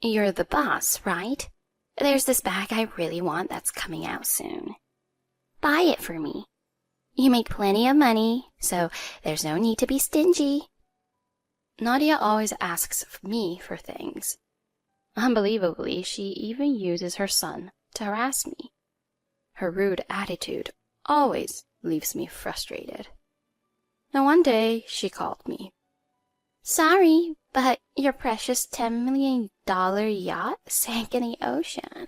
You're the boss, right? There's this bag I really want that's coming out soon. Buy it for me. You make plenty of money, so there's no need to be stingy. Nadia always asks me for things. Unbelievably, she even uses her son to harass me. Her rude attitude always leaves me frustrated. Now one day she called me. Sorry, but your precious $10 million yacht sank in the ocean.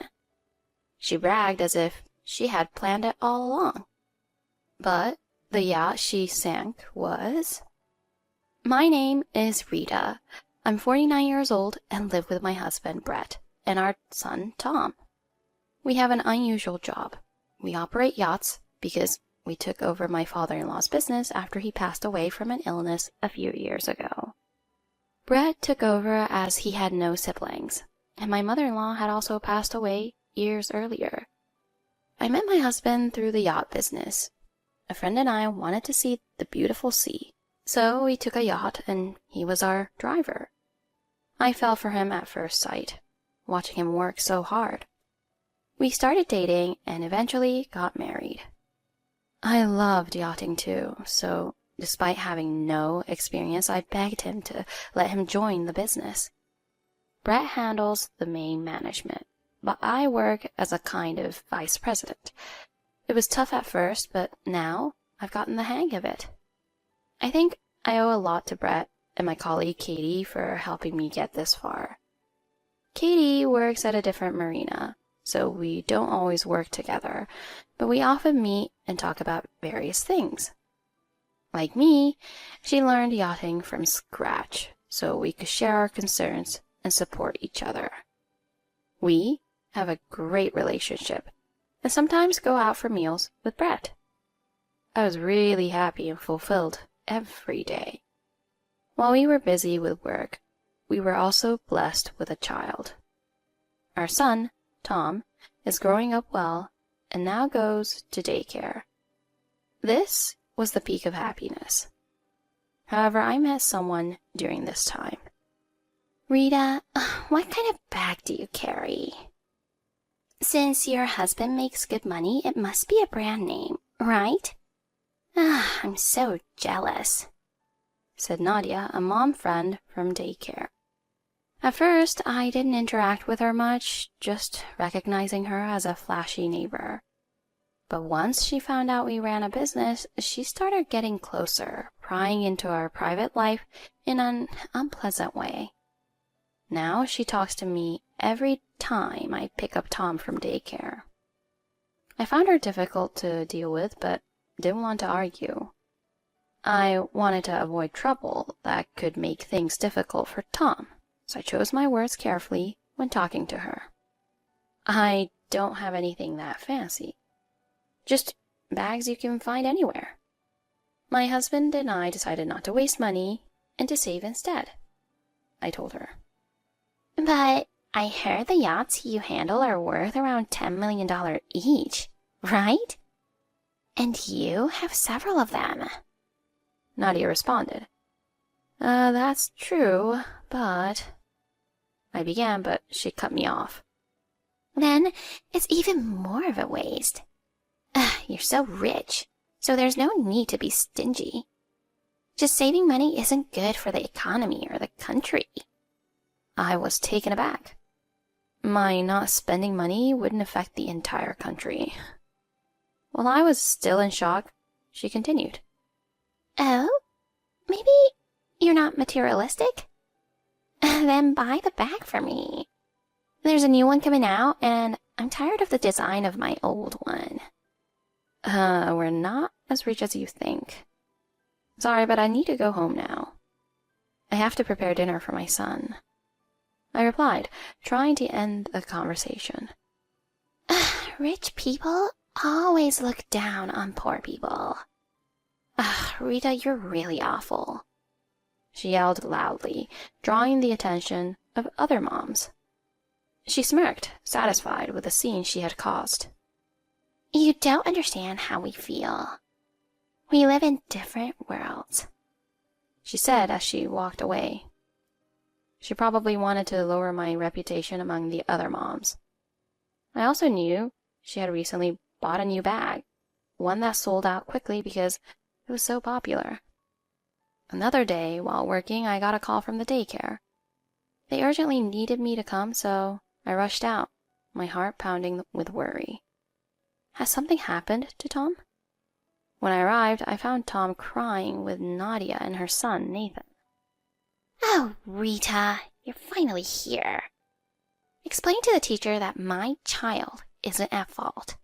She bragged as if she had planned it all along. But the yacht she sank was... My name is Rita. I'm 49 years old and live with my husband, Brett, and our son, Tom. We have an unusual job. We operate yachts because we took over my father-in-law's business after he passed away from an illness a few years ago. Brett took over as he had no siblings, and my mother-in-law had also passed away years earlier. I met my husband through the yacht business. A friend and I wanted to see the beautiful sea, so we took a yacht and he was our driver. I fell for him at first sight, watching him work so hard. We started dating and eventually got married. I loved yachting too, so despite having no experience, I begged him to let him join the business. Brett handles the main management, but I work as a kind of vice president. It was tough at first, but now I've gotten the hang of it. I think I owe a lot to Brett and my colleague Katie for helping me get this far. Katie works at a different marina, so we don't always work together, but we often meet and talk about various things. Like me, she learned yachting from scratch, so we could share our concerns and support each other. We have a great relationship, and sometimes go out for meals with Brett. I was really happy and fulfilled every day. While we were busy with work, we were also blessed with a child. Our son, Tom, is growing up well and now goes to daycare. This was the peak of happiness. However, I met someone during this time. Rita, what kind of bag do you carry? Since your husband makes good money, it must be a brand name, right? I'm so jealous, said Nadia, a mom friend from daycare. At first, I didn't interact with her much, just recognizing her as a flashy neighbor. But once she found out we ran a business, she started getting closer, prying into our private life in an unpleasant way. Now she talks to me every time I pick up Tom from daycare. I found her difficult to deal with, but didn't want to argue. I wanted to avoid trouble that could make things difficult for Tom, so I chose my words carefully when talking to her. I don't have anything that fancy. Just bags you can find anywhere. My husband and I decided not to waste money and to save instead, I told her. But I heard the yachts you handle are worth around $10 million each, right? And you have several of them. Nadia responded. That's true, but... I began, but she cut me off. Then it's even more of a waste. You're so rich, so there's no need to be stingy. Just saving money isn't good for the economy or the country. I was taken aback. My not spending money wouldn't affect the entire country. While I was still in shock, she continued. Oh? Maybe you're not materialistic? Then buy the bag for me. There's a new one coming out, and I'm tired of the design of my old one. We're not as rich as you think. Sorry, but I need to go home now. I have to prepare dinner for my son. I replied, trying to end the conversation. Rich people always look down on poor people. Rita, you're really awful. She yelled loudly, drawing the attention of other moms. She smirked, satisfied with the scene she had caused. You don't understand how we feel. We live in different worlds, she said as she walked away. She probably wanted to lower my reputation among the other moms. I also knew she had recently bought a new bag, one that sold out quickly because it was so popular. Another day, while working, I got a call from the daycare. They urgently needed me to come, so I rushed out, my heart pounding with worry. Has something happened to Tom? When I arrived, I found Tom crying with Nadia and her son, Nathan. Oh, Rita, you're finally here. Explain to the teacher that my child isn't at fault,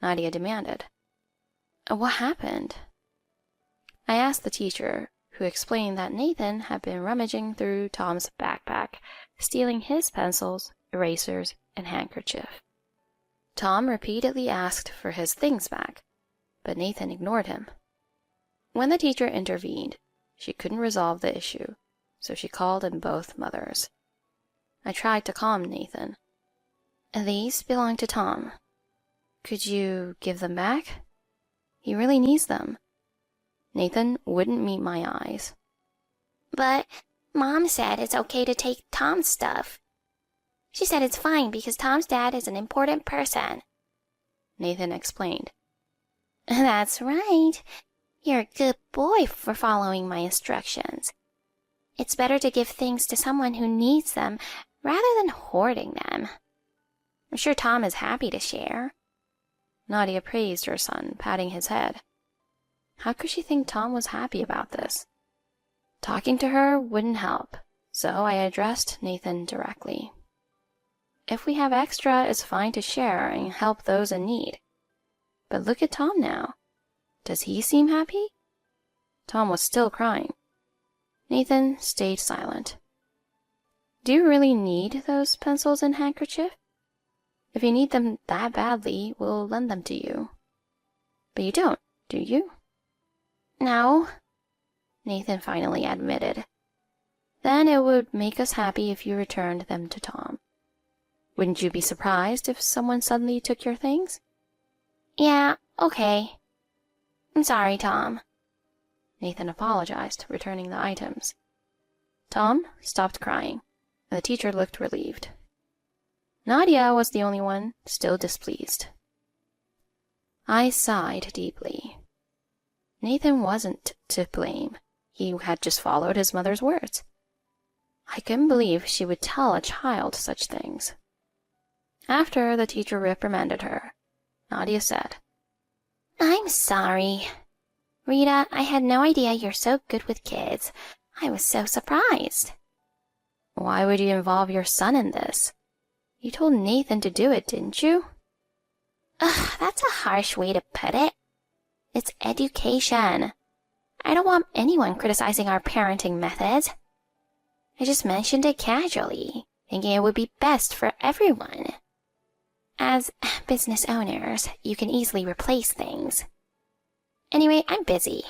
Nadia demanded. What happened? I asked the teacher, who explained that Nathan had been rummaging through Tom's backpack, stealing his pencils, erasers, and handkerchief. Tom repeatedly asked for his things back, but Nathan ignored him. When the teacher intervened, she couldn't resolve the issue, so she called in both mothers. I tried to calm Nathan. These belong to Tom. Could you give them back? He really needs them. Nathan wouldn't meet my eyes. But Mom said it's okay to take Tom's stuff. She said it's fine because Tom's dad is an important person, Nathan explained. That's right. You're a good boy for following my instructions. It's better to give things to someone who needs them rather than hoarding them. I'm sure Tom is happy to share. Nadia praised her son, patting his head. How could she think Tom was happy about this? Talking to her wouldn't help, so I addressed Nathan directly. If we have extra, it's fine to share and help those in need. But look at Tom now. Does he seem happy? Tom was still crying. Nathan stayed silent. Do you really need those pencils and handkerchief? If you need them that badly, we'll lend them to you. But you don't, do you? No, Nathan finally admitted. Then it would make us happy if you returned them to Tom. Wouldn't you be surprised if someone suddenly took your things? Yeah, okay. I'm sorry, Tom. Nathan apologized, returning the items. Tom stopped crying, and the teacher looked relieved. Nadia was the only one still displeased. I sighed deeply. Nathan wasn't to blame. He had just followed his mother's words. I couldn't believe she would tell a child such things. After the teacher reprimanded her, Nadia said, I'm sorry. Rita, I had no idea you're so good with kids. I was so surprised. Why would you involve your son in this? You told Nathan to do it, didn't you? Ugh, that's a harsh way to put it. It's education. I don't want anyone criticizing our parenting methods. I just mentioned it casually, thinking it would be best for everyone. As business owners, you can easily replace things. Anyway, I'm busy,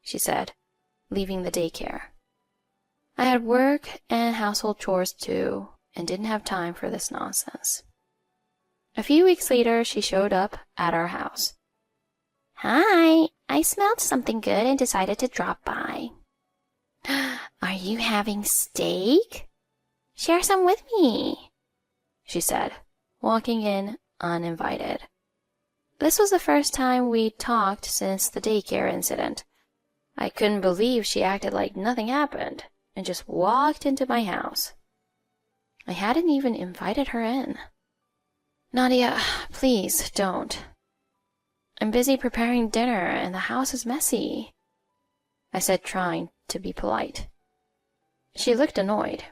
she said, leaving the daycare. I had work and household chores too, and didn't have time for this nonsense. A few weeks later, she showed up at our house. Hi, I smelled something good and decided to drop by. Are you having steak? Share some with me, she said, walking in uninvited. This was the first time we'd talked since the daycare incident. I couldn't believe she acted like nothing happened and just walked into my house. I hadn't even invited her in. Nadia, please don't. I'm busy preparing dinner and the house is messy, I said, trying to be polite. She looked annoyed.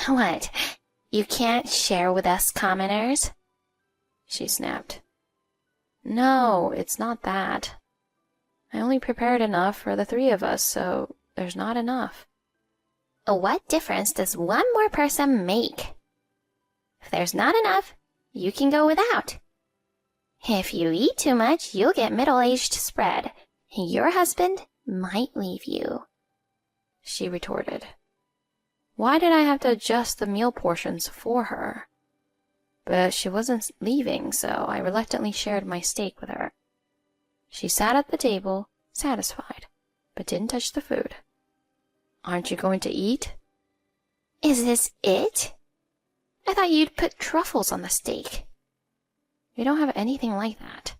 What, you can't share with us commoners? She snapped. No, it's not that. I only prepared enough for the three of us, so there's not enough. What difference does one more person make? If there's not enough, you can go without. If you eat too much, you'll get middle-aged spread, and your husband might leave you, she retorted. Why did I have to adjust the meal portions for her? But she wasn't leaving, so I reluctantly shared my steak with her. She sat at the table, satisfied, but didn't touch the food. Aren't you going to eat? Is this it? I thought you'd put truffles on the steak. We don't have anything like that,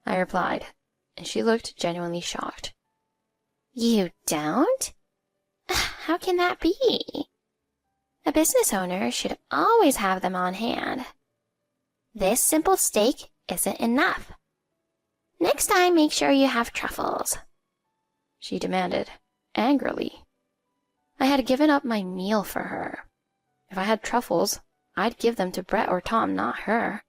I replied, and she looked genuinely shocked. You don't? How can that be? A business owner should always have them on hand. This simple steak isn't enough. Next time, make sure you have truffles, she demanded, angrily. I had given up my meal for her. If I had truffles, I'd give them to Brett or Tom, not her.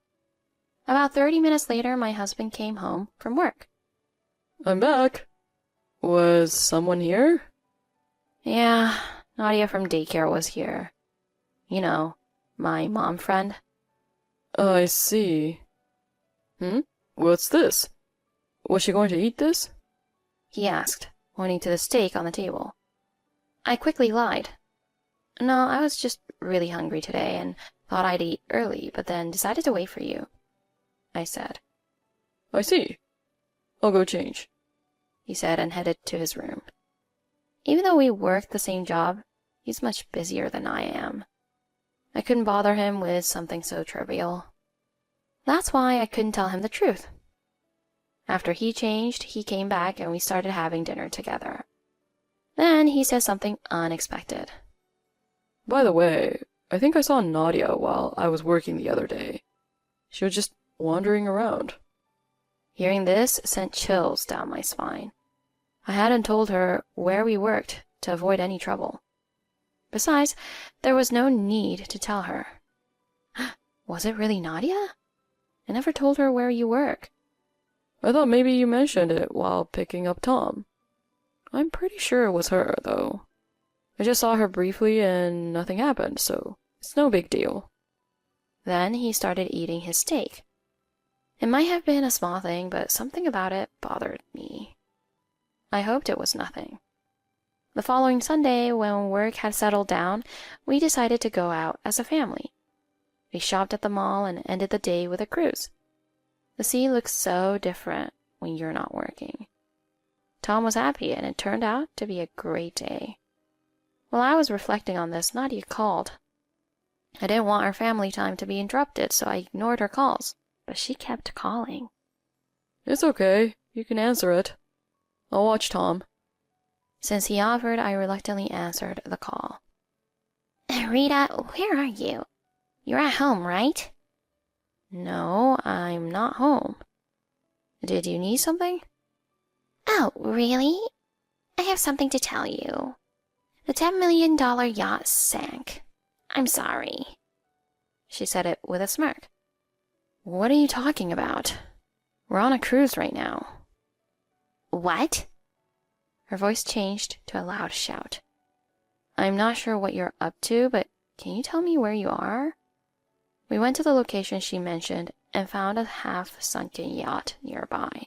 About 30 minutes later, my husband came home from work. I'm back. Was someone here? Yeah, Nadia from daycare was here. You know, my mom friend. I see. What's this? Was she going to eat this? He asked, pointing to the steak on the table. I quickly lied. No, I was just really hungry today and thought I'd eat early, but then decided to wait for you, I said. I see. I'll go change, he said and headed to his room. Even though we worked the same job, he's much busier than I am. I couldn't bother him with something so trivial. That's why I couldn't tell him the truth. After he changed, he came back and we started having dinner together. Then he said something unexpected. By the way, I think I saw Nadia while I was working the other day. She was just wandering around. Hearing this sent chills down my spine. I hadn't told her where we worked to avoid any trouble. Besides, there was no need to tell her. Was it really Nadia? I never told her where you work. I thought maybe you mentioned it while picking up Tom. I'm pretty sure it was her, though. I just saw her briefly and nothing happened, so it's no big deal. Then he started eating his steak. It might have been a small thing, but something about it bothered me. I hoped it was nothing. The following Sunday, when work had settled down, we decided to go out as a family. We shopped at the mall and ended the day with a cruise. The sea looks so different when you're not working. Tom was happy, and it turned out to be a great day. While I was reflecting on this, Nadia called. I didn't want our family time to be interrupted, so I ignored her calls, but she kept calling. It's okay. You can answer it. I'll watch Tom. Since he offered, I reluctantly answered the call. Rita, where are you? You're at home, right? No, I'm not home. Did you need something? Oh, really? I have something to tell you. The $10 million yacht sank. I'm sorry. She said it with a smirk. What are you talking about? We're on a cruise right now. What? Her voice changed to a loud shout. I'm not sure what you're up to, but can you tell me where you are? We went to the location she mentioned and found a half-sunken yacht nearby.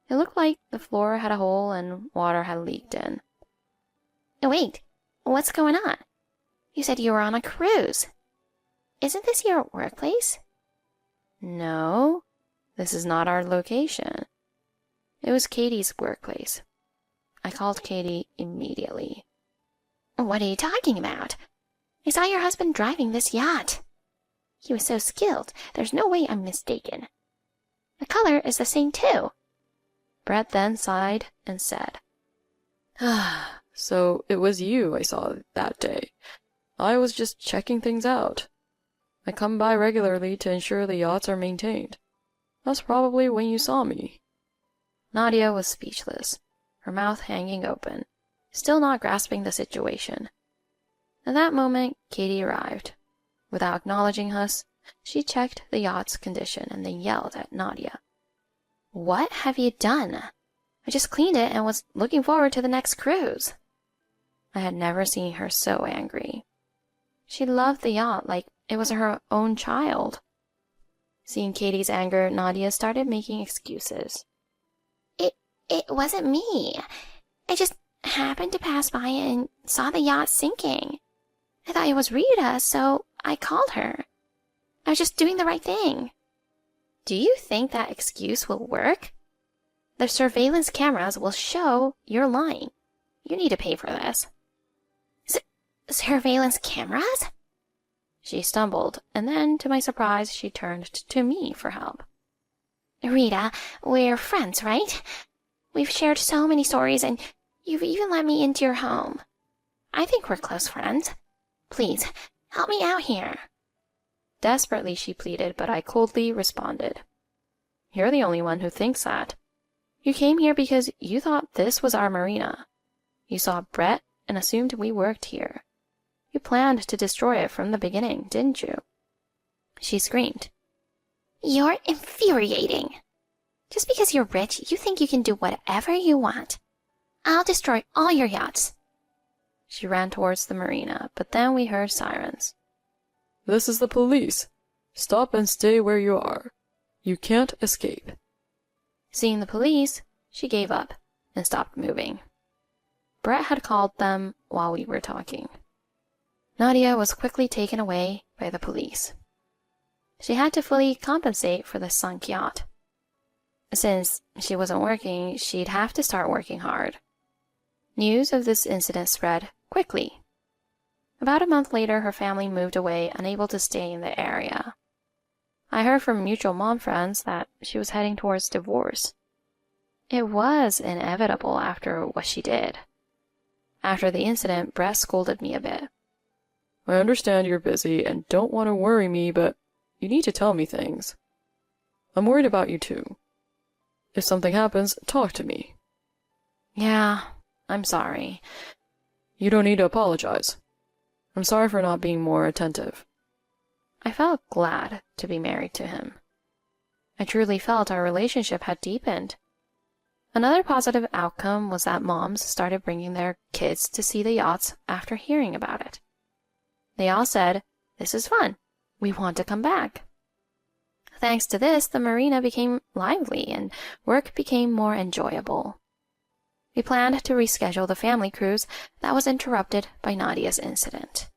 It looked like the floor had a hole and water had leaked in. Wait, what's going on? You said you were on a cruise. Isn't this your workplace? No, this is not our location. It was Katie's workplace. I called Katie immediately. What are you talking about? I saw your husband driving this yacht. He was so skilled, there's no way I'm mistaken. The color is the same too. Brett then sighed and said, So it was you I saw that day. I was just checking things out. I come by regularly to ensure the yachts are maintained. That's probably when you saw me. Nadia was speechless, her mouth hanging open, still not grasping the situation. At that moment, Katie arrived. Without acknowledging us, she checked the yacht's condition and then yelled at Nadia. What have you done? I just cleaned it and was looking forward to the next cruise. I had never seen her so angry. She loved the yacht like it was her own child. Seeing Katie's anger, Nadia started making excuses. It wasn't me. I just happened to pass by and saw the yacht sinking. I thought it was Rita, so I called her. I was just doing the right thing. Do you think that excuse will work? The surveillance cameras will show you're lying. You need to pay for this. Surveillance cameras? She stumbled, and then, to my surprise, she turned to me for help. Rita, we're friends, right? We've shared so many stories, and you've even let me into your home. I think we're close friends. Please, help me out here. Desperately she pleaded, but I coldly responded. You're the only one who thinks that. You came here because you thought this was our marina. You saw Brett and assumed we worked here. You planned to destroy it from the beginning, didn't you? She screamed. You're infuriating. Just because you're rich, you think you can do whatever you want. I'll destroy all your yachts. She ran towards the marina, but then we heard sirens. This is the police. Stop and stay where you are. You can't escape. Seeing the police, she gave up and stopped moving. Brett had called them while we were talking. Nadia was quickly taken away by the police. She had to fully compensate for the sunk yacht. Since she wasn't working, she'd have to start working hard. News of this incident spread quickly. About a month later, her family moved away, unable to stay in the area. I heard from mutual mom friends that she was heading towards divorce. It was inevitable after what she did. After the incident, Brett scolded me a bit. I understand you're busy and don't want to worry me, but you need to tell me things. I'm worried about you too. If something happens, talk to me. Yeah, I'm sorry. You don't need to apologize. I'm sorry for not being more attentive. I felt glad to be married to him. I truly felt our relationship had deepened. Another positive outcome was that moms started bringing their kids to see the yachts after hearing about it. They all said, "This is fun. We want to come back." Thanks to this, the marina became lively and work became more enjoyable. We planned to reschedule the family cruise that was interrupted by Nadia's incident.